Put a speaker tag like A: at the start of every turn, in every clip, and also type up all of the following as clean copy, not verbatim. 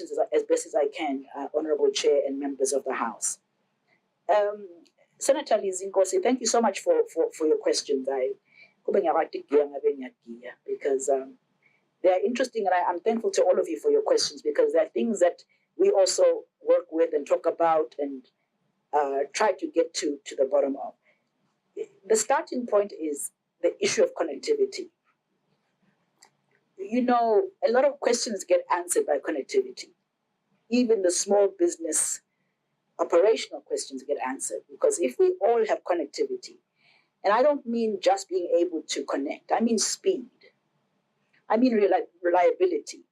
A: as best as I can, Honorable Chair and members of the House. Senator Lizinkosi, thank you so much for your questions. Because they are interesting, and I'm thankful to all of you for your questions, because there are things that we also work with and talk about and try to get to the bottom of. The starting point is the issue of connectivity. You know, a lot of questions get answered by connectivity. Even the small business operational questions get answered, because if we all have connectivity, and I don't mean just being able to connect, I mean speed, I mean reliability,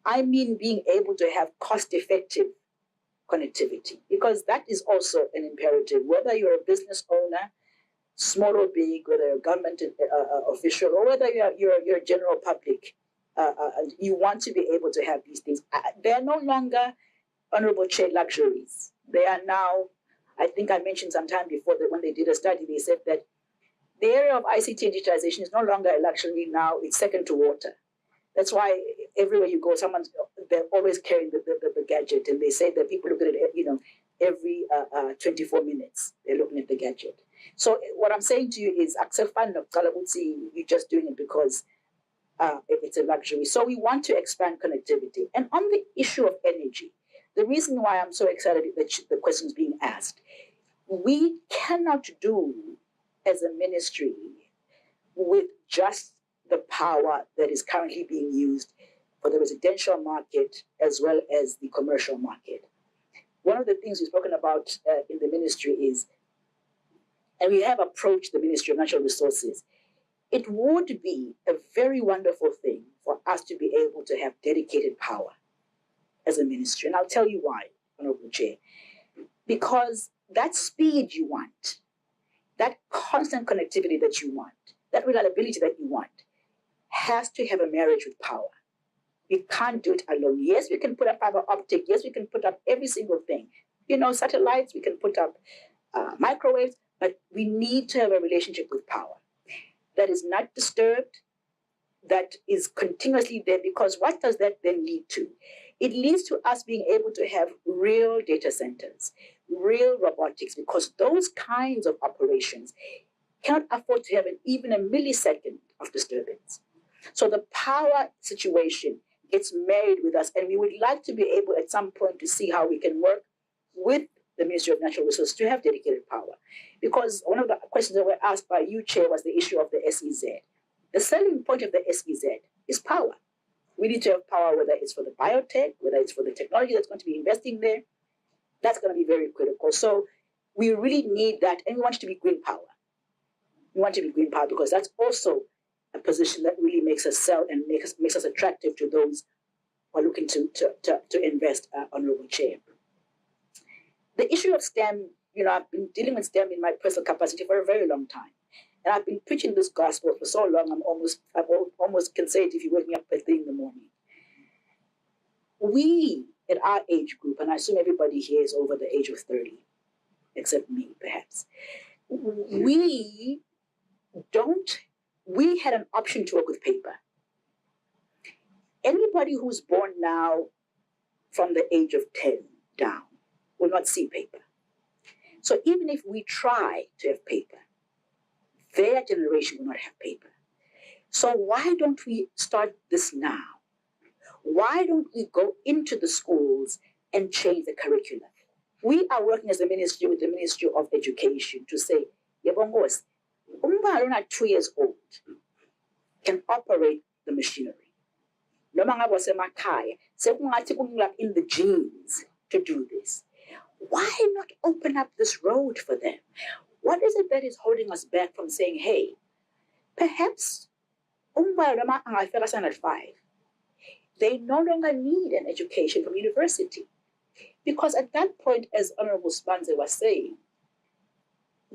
A: I mean being able to have cost-effective connectivity, because that is also an imperative, whether you're a business owner, small or big, whether you're a government official, or whether you're a general public, you want to be able to have these things. They're no longer, Honorable Chair, luxuries. They are now, I think I mentioned some time before that when they did a study, they said that the area of ICT and digitization is no longer a luxury now, it's second to water. That's why everywhere you go, they're always carrying the gadget, and they say that people look at it, every 24 minutes, they're looking at the gadget. So what I'm saying to you is, you're just doing it because it's a luxury. So we want to expand connectivity. And on the issue of energy, the reason why I'm so excited that the question is being asked, we cannot do as a ministry with just the power that is currently being used for the residential market as well as the commercial market. One of the things we've spoken about in the ministry is, and we have approached the Ministry of Natural Resources, it would be a very wonderful thing for us to be able to have dedicated power as a ministry. And I'll tell you why, Honorable Chair. Because that speed you want, that constant connectivity that you want, that reliability that you want, has to have a marriage with power. We can't do it alone. Yes, we can put up fiber optic. Yes, we can put up every single thing. Satellites, we can put up microwaves, but we need to have a relationship with power that is not disturbed, that is continuously there, because what does that then lead to? It leads to us being able to have real data centers, real robotics, because those kinds of operations cannot afford to have even a millisecond of disturbance. So the power situation gets married with us, and we would like to be able at some point to see how we can work with the Ministry of Natural Resources to have dedicated power. Because one of the questions that were asked by you, Chair, was the issue of the SEZ. The selling point of the SEZ is power. We need to have power, whether it's for the biotech, whether it's for the technology that's going to be investing there. That's going to be very critical. So we really need that, and we want it to be green power. We want it to be green power because that's also a position that really makes us sell and makes us attractive to those who are looking to invest, Honorable Chair. The issue of STEM, I've been dealing with STEM in my personal capacity for a very long time. And I've been preaching this gospel for so long, I almost can say it if you wake me up at 3 in the morning. We, at our age group, and I assume everybody here is over the age of 30, except me, perhaps, we had an option to work with paper. Anybody who's born now from the age of 10 down will not see paper. So even if we try to have paper, their generation will not have paper. So why don't we start this now? Why don't we go into the schools and change the curriculum? We are working as a ministry with the Ministry of Education to say, Yabongos, umbalona 2 years old can operate the machinery. Noma ngabe wasemakhaya, sekungathi in the genes to do this. Why not open up this road for them? What is it that is holding us back from saying, hey, perhaps at 5, they no longer need an education from university? Because at that point, as Honorable Spanze was saying,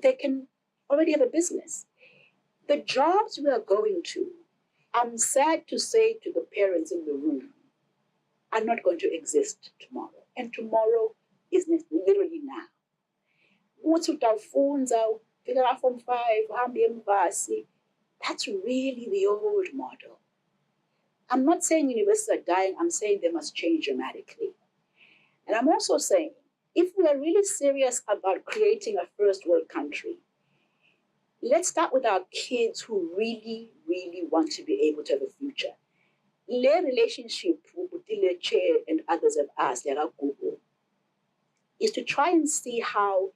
A: they can already have a business. The jobs we are going to, I'm sad to say to the parents in the room, are not going to exist tomorrow. And tomorrow is literally now. From 5, that's really the old model. I'm not saying universities are dying, I'm saying they must change dramatically. And I'm also saying, if we are really serious about creating a first world country, let's start with our kids who really, really want to be able to have a future. Their relationship with the chair and others have asked, like Google, is to try and see how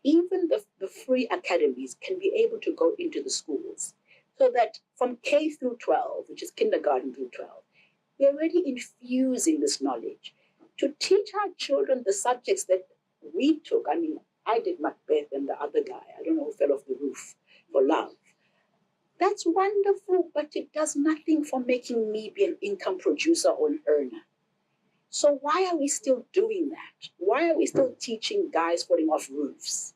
A: even the free academies can be able to go into the schools so that from K through 12, which is kindergarten through 12, we're already infusing this knowledge to teach our children the subjects that we took. I mean, I did Macbeth and the other guy, I don't know who fell off the roof for love. That's wonderful, but it does nothing for making me be an income producer or an earner. So why are we still doing that? Why are we still teaching guys falling off roofs?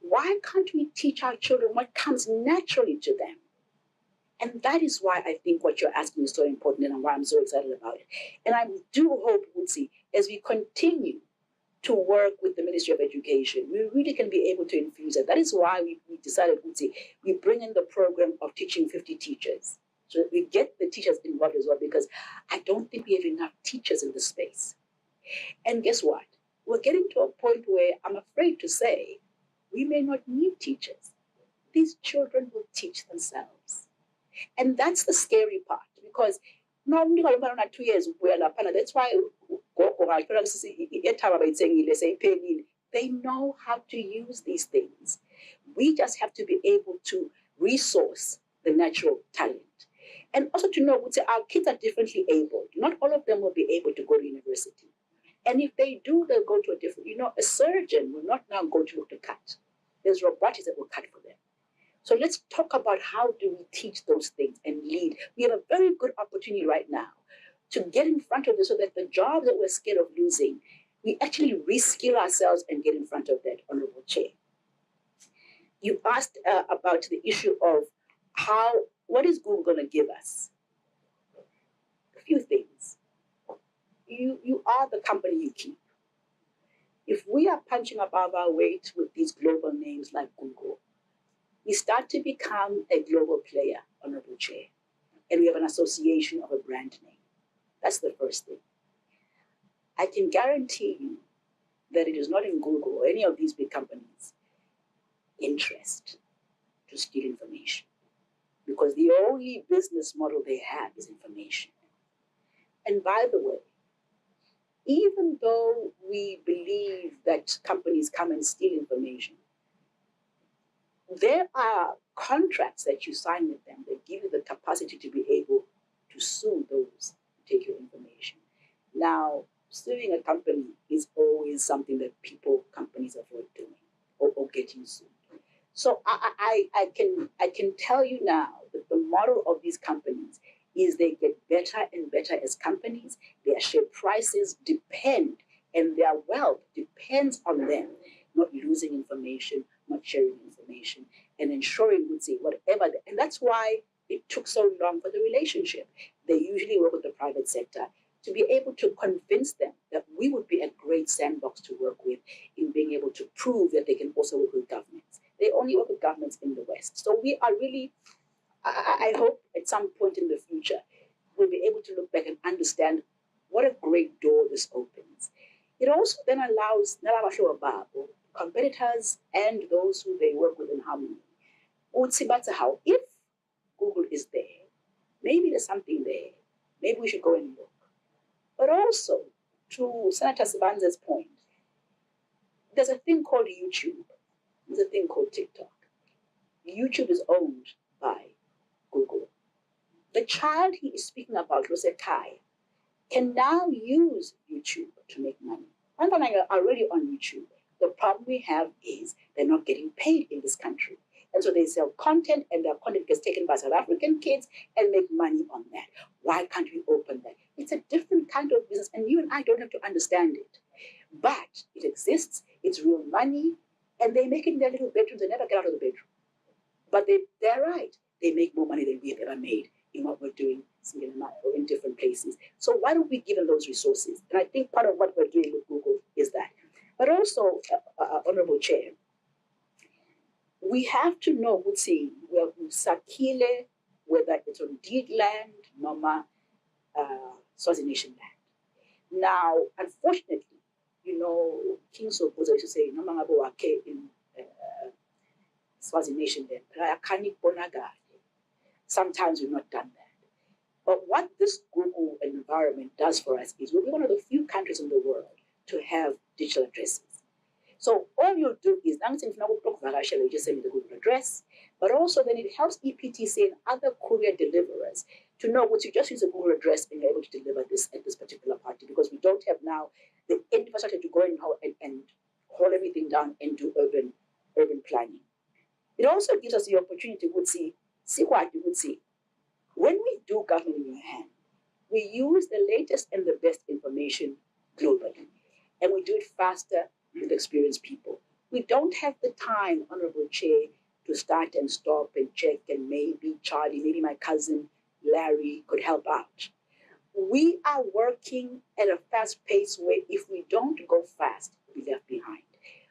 A: Why can't we teach our children what comes naturally to them? And that is why I think what you're asking is so important and why I'm so excited about it. And I do hope, Wutsi, as we continue to work with the Ministry of Education, we really can be able to infuse it. That is why we decided, Wutsi, we bring in the program of teaching 50 teachers. So that we get the teachers involved as well, because I don't think we have enough teachers in the space. And guess what? We're getting to a point where I'm afraid to say we may not need teachers. These children will teach themselves. And that's the scary part, because normally 2 years, that's why they know how to use these things. We just have to be able to resource the natural talent. And also to know, our kids are differently able. Not all of them will be able to go to university. And if they do, they'll go to a different, a surgeon will not now go to look to cut. There's robotics that will cut for them. So let's talk about how do we teach those things and lead. We have a very good opportunity right now to get in front of this so that the jobs that we're scared of losing, we actually reskill ourselves and get in front of that, Honorable Chair. You asked about the issue of what is Google going to give us? A few things. You are the company you keep. If we are punching above our weight with these global names like Google, we start to become a global player, Honorable Chair, and we have an association of a brand name. That's the first thing. I can guarantee you that it is not in Google or any of these big companies' interest to steal information, because the only business model they have is information. And by the way, even though we believe that companies come and steal information, there are contracts that you sign with them that give you the capacity to be able to sue those who take your information. Now, suing a company is always something that companies avoid doing or getting sued. So I can tell you now that the model of these companies is they get better and better as companies. Their share prices depend, and their wealth depends on them not losing information, not sharing information, and ensuring whatever. And that's why it took so long for the relationship. They usually work with the private sector to be able to convince them that we would be a great sandbox to work with in being able to prove that they can also work with governments. They only work with governments in the West. So we are really, I hope at some point in the future, we'll be able to look back and understand what a great door this opens. It also then allows competitors and those who they work with in harmony. How if Google is there, maybe there's something there. Maybe we should go and look. But also, to Senator Savanna's point, there's a thing called YouTube. There's a thing called TikTok. YouTube is owned by Google. The child he is speaking about, Rosekai, can now use YouTube to make money. And are already on YouTube. The problem we have is they're not getting paid in this country. And so they sell content, and their content gets taken by South African kids and make money on that. Why can't we open that? It's a different kind of business, and you and I don't have to understand it. But it exists, it's real money, and they make it in their little bedrooms. They never get out of the bedroom. But they're right. They make more money than we have ever made in what we're doing or in different places. So why don't we give them those resources? And I think part of what we're doing with Google is that. But also, Honorable Chair, we have to know, Sakile, whether it's on deed land, Noma, Swazi Nation land. Now, unfortunately, King Sobuza used to say, "No man wake in Swazi Nation land." Sometimes we've not done that. But what this Google environment does for us is we'll be one of the few countries in the world to have digital addresses. So all you'll do is, you just send me the Google address, but also then it helps EPTC and other courier deliverers to know what you just use a Google address and you're able to deliver this at this particular party, because we don't have now the infrastructure to go and hold everything down and do urban planning. It also gives us the opportunity to see what you would see. When we do government in your hand, we use the latest and the best information globally, and we do it faster with experienced people. We don't have the time, Honorable Chair, to start and stop and check, and maybe Charlie, maybe my cousin Larry could help out. We are working at a fast pace where if we don't go fast, we'll be left behind.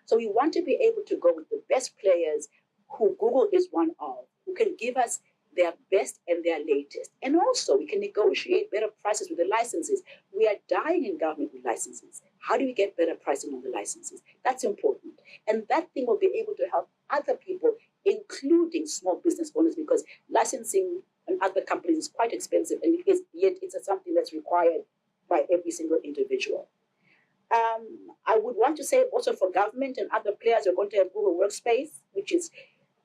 A: So we want to be able to go with the best players, who Google is one of, who can give us their best and their latest. And also, we can negotiate better prices with the licenses. We are dying in government with licenses. How do we get better pricing on the licenses? That's important. And that thing will be able to help other people, including small business owners, because licensing and other companies is quite expensive, and yet it's something that's required by every single individual. I would want to say also for government and other players, we're going to have Google Workspace, which is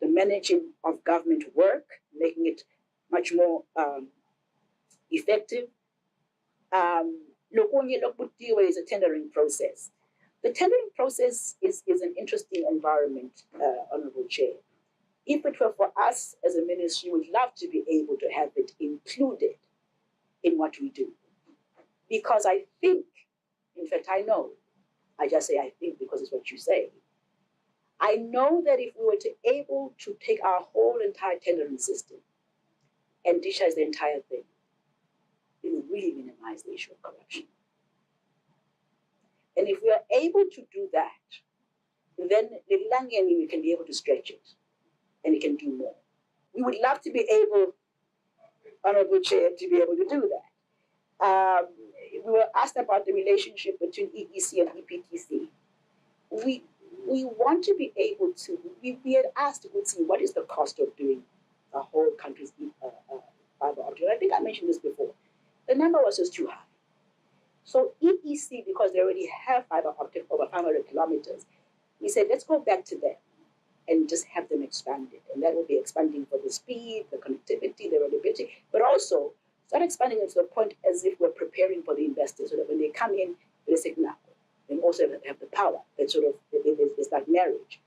A: the managing of government work, making it much more effective. Is a tendering process. The tendering process is an interesting environment, Honorable Chair. If it were for us as a ministry, we'd love to be able to have it included in what we do. Because I think, in fact, I know, I just say I think because it's what you say. I know that if we were to able to take our whole entire tendering system and digitize the entire thing, it would really minimize the issue of corruption. And if we are able to do that, then the Langeni, we can be able to stretch it and it can do more. We would love to be able, Honorable Chair, to be able to do that. We were asked about the relationship between EEC and EPTC. We want to be able to, we had asked to see what is the cost of doing a whole country's fiber optic. I think I mentioned this before. The number was just too high. So EEC, because they already have fiber optic over 500 kilometers, we said, let's go back to them and just have them expanded. And that will be expanding for the speed, the connectivity, the reliability, but also start expanding it to the point as if we're preparing for the investors, so that when they come in, they say, now, and also have the power. That sort of, it's that marriage.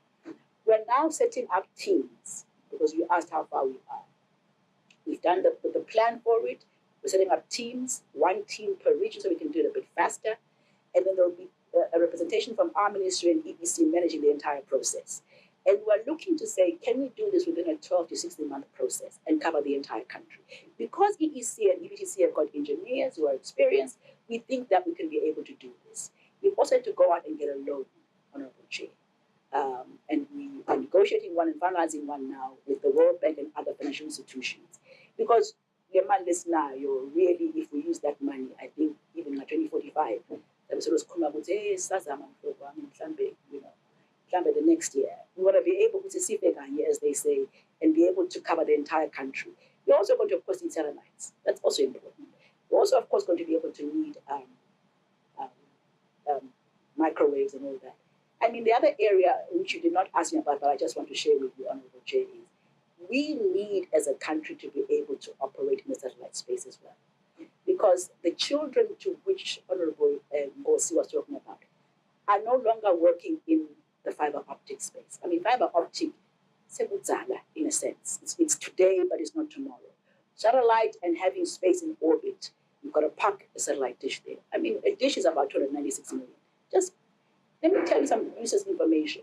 A: We're now setting up teams, because you asked how far we are. We've done the plan for it. We're setting up teams, one team per region, so we can do it a bit faster. And then there will be a representation from our ministry and EPC managing the entire process. And we're looking to say, can we do this within a 12 to 16 month process and cover the entire country? Because EEC and EPTC have got engineers who are experienced, we think that we can be able to do this. We've also had to go out and get a loan, Honorable Chair. And we are negotiating one and finalizing one now with the World Bank and other financial institutions. Because if we use that money, I think even by 2045, the next year, we want to be able to see as they say, and be able to cover the entire country. We're also going to, of course, need satellites. That's also important. We're also, of course, going to be able to need microwaves and all that. I mean, the other area which you did not ask me about, but I just want to share with you, Honorable Chair, is we need as a country to be able to operate in the satellite space as well. Because the children to which Honorable Ngosi was talking about are no longer working in the fiber optic space. I mean, fiber optic, in a sense. It's today, but it's not tomorrow. Satellite and having space in orbit, you've got to park a satellite dish there. I mean, a dish is about 296 million. Just let me tell you some useless information.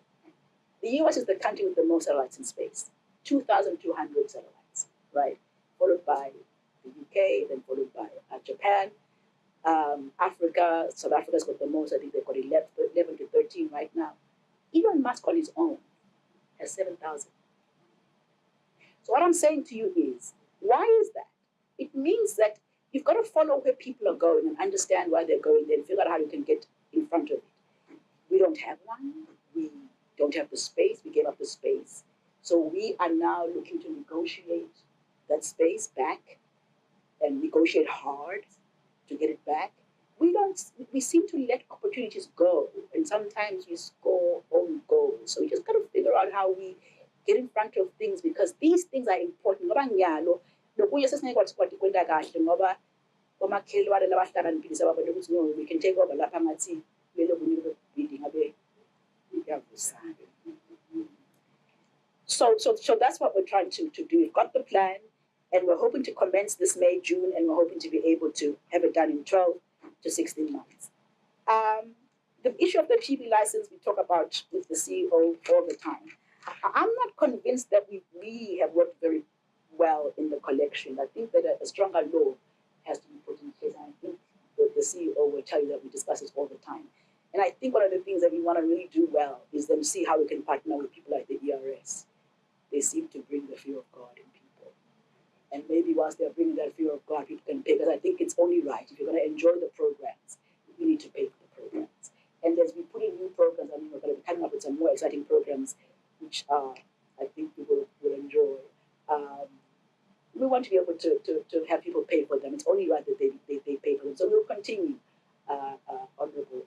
A: The US is the country with the most satellites in space, 2,200 satellites, right? Followed by the UK, then followed by Japan, Africa. South Africa's got the most. I think they've got 11 to 13 right now. Elon Musk on his own has 7,000. So what I'm saying to you is, why is that? It means that you've got to follow where people are going and understand why they're going there and figure out how you can get in front of it. We don't have one. We don't have the space. We gave up the space. So we are now looking to negotiate that space back and negotiate hard to get it back. We seem to let opportunities go, and sometimes we score own goals. So we just got to figure out how we get in front of things, because these things are important. Ngoba ngiyalo nokunye sesingakwati kwenda kahle ngoba omakhelwane labahlakaniphile babona ukuthi no, we can take over lapha ngathi lelo bunye building abe iyavusana. So that's what we're trying to do. We've got the plan, and we're hoping to commence this May, June, and we're hoping to be able to have it done in 12 to 16 months. The issue of the TV license we talk about with the CEO all the time. I'm not convinced that we have worked very well in the collection. I think that a stronger law has to be put in place. And I think the CEO will tell you that we discuss this all the time. And I think one of the things that we want to really do well is then see how we can partner with people like the ERS. They seem to bring the fear of God in people. And maybe once they're bringing that fear of God, people can pay. Because I think it's only right. If you're going to enjoy the programs, you need to pay for the programs. And as we put in new programs, I mean, we're going to be coming up with some more exciting programs, which I think people will enjoy. We want to be able to have people pay for them. It's only right that they pay for them. So we'll continue, Honorable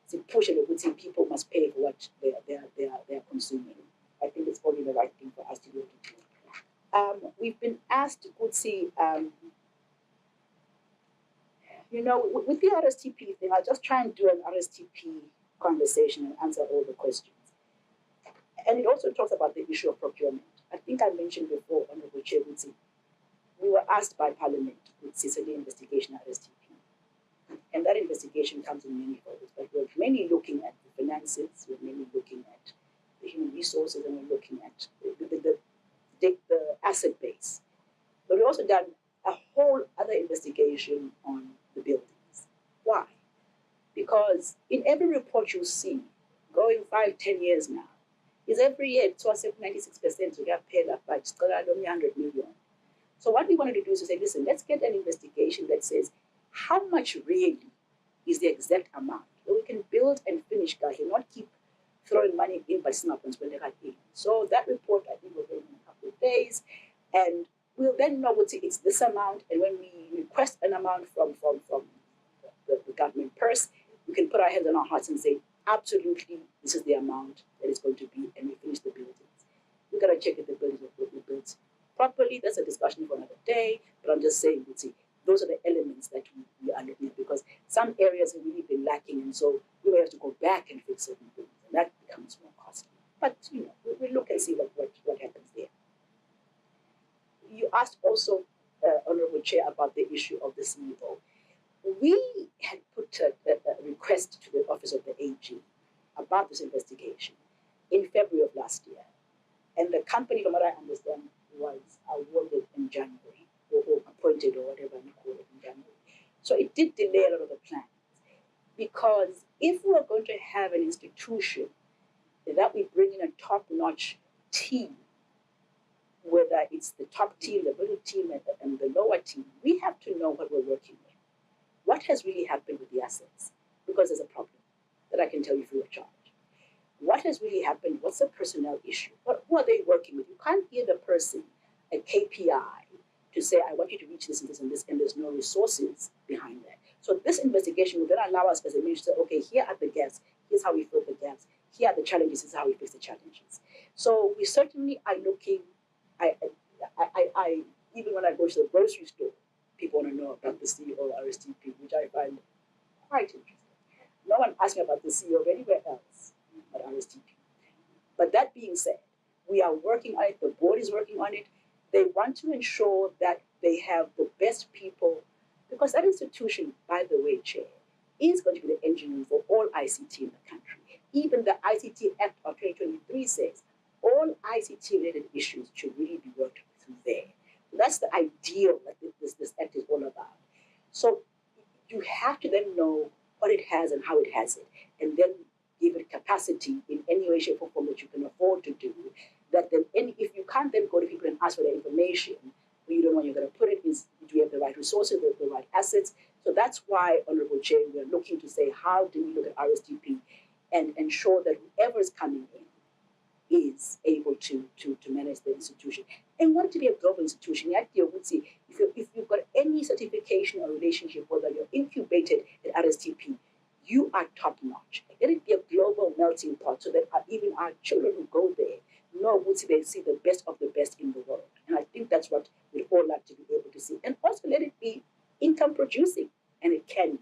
A: to push it. We see people must pay for what they're consuming. I think it's only the right thing for us to be able to do. We've been asked to see, with the RSTP thing, I'll just try and do an RSTP conversation and answer all the questions. And it also talks about the issue of procurement. I think I mentioned before, Honorable Chair, we were asked by Parliament with Sicily investigation RSTP. And that investigation comes in many folds, but we're mainly looking at the finances, we're mainly looking at the human resources, and we're looking at the asset base. But we've also done a whole other investigation on the buildings. Why? Because in every report you see, going 5-10 years now, is every year it was 96% we have paid up by 100 million. So what we wanted to do is to say, listen, let's get an investigation that says how much really is the exact amount that we can build and finish, guys, and not keep throwing money in by snappers when they are in. So that report, I think, will be in a couple of days, and we'll then know what it's this amount. And when we request an amount from the government purse, we can put our hands on our hearts and say, absolutely, this is the amount that it's going to be, and we finish the buildings. We've got to check if the buildings are built properly. That's a discussion for another day, but I'm just saying, those are the elements that we are looking at, because some areas have really been lacking, and so we may have to go back and fix certain things, and that becomes more costly. But, we look and see what happens there. You asked also, Honorable Chair, about the issue of the CEO. We had put a request to the Office of the AG about this investigation in February of last year. And the company, from what I understand, was awarded in January, or appointed, or whatever you call it, in January. So it did delay a lot of the plans. Because if we are going to have an institution that we bring in a top-notch team, whether it's the top team, the middle team, and the lower team, we have to know what we're working with. What has really happened with the assets? Because there's a problem that I can tell you free of charge. What has really happened? What's the personnel issue? Who are they working with? You can't give a person a KPI to say, I want you to reach this and this and this, and there's no resources behind that. So this investigation will then allow us as a minister to say, okay, here are the gaps, here's how we fill the gaps, here are the challenges, this is how we fix the challenges. So we certainly are looking, even when I go to the grocery store, people want to know about the CEO of RSTP, which I find quite interesting. No one asked me about the CEO of anywhere else but RSTP. But that being said, we are working on it, the board is working on it. They want to ensure that they have the best people, because that institution, by the way, Chair, is going to be the engine for all ICT in the country. Even the ICT Act of 2023 says all ICT-related issues should really be worked through there. That's the ideal that this act is all about. So you have to then know what it has and how it has it, and then give it capacity in any way, shape, or form that you can afford to do. That then, if you can't then go to people and ask for their information, but you don't know where you're going to put it. Do you have the right resources, the right assets? So that's why, Honorable Chair, we're looking to say, how do we look at RSDP and ensure that whoever is coming in is able to manage the institution. And want to be a global institution, the idea would say, if you've got any certification or relationship, whether you're incubated at RSTP, you are top notch. Let it be a global melting pot so that even our children who go there know would see they see the best of the best in the world. And I think that's what we'd all like to be able to see. And also let it be income producing, and it can be.